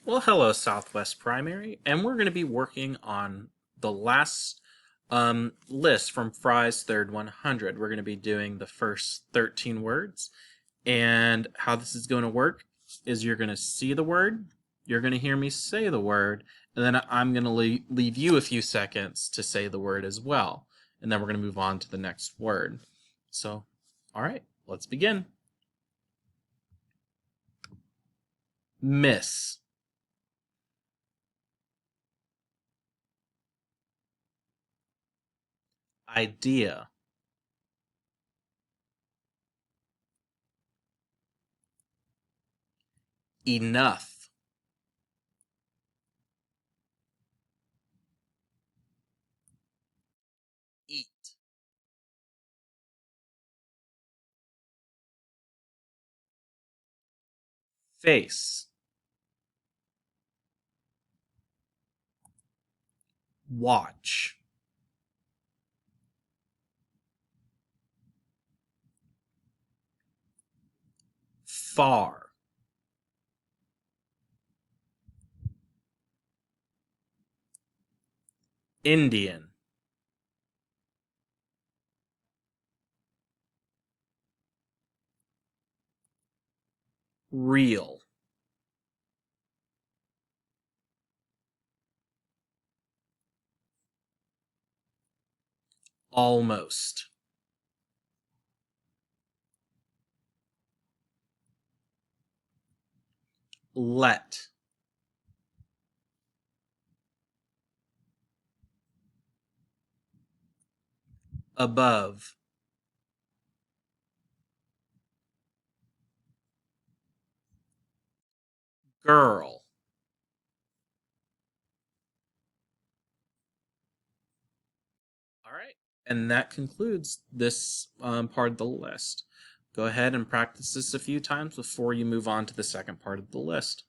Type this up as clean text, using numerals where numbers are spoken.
Well, hello, Southwest Primary, and we're going to be working on the last list from Fry's Third 100. We're going to be doing the first 13 words, and how this is going to work is you're going to see the word, you're going to hear me say the word, and then I'm going to leave you a few seconds to say the word as well, and then we're going to move on to the next word. So, all right, let's begin. Miss, idea, enough, eat, face, watch, far, Indian, real, almost, let, above, girl. All right. And that concludes this part of the list. Go ahead and practice this a few times before you move on to the second part of the list.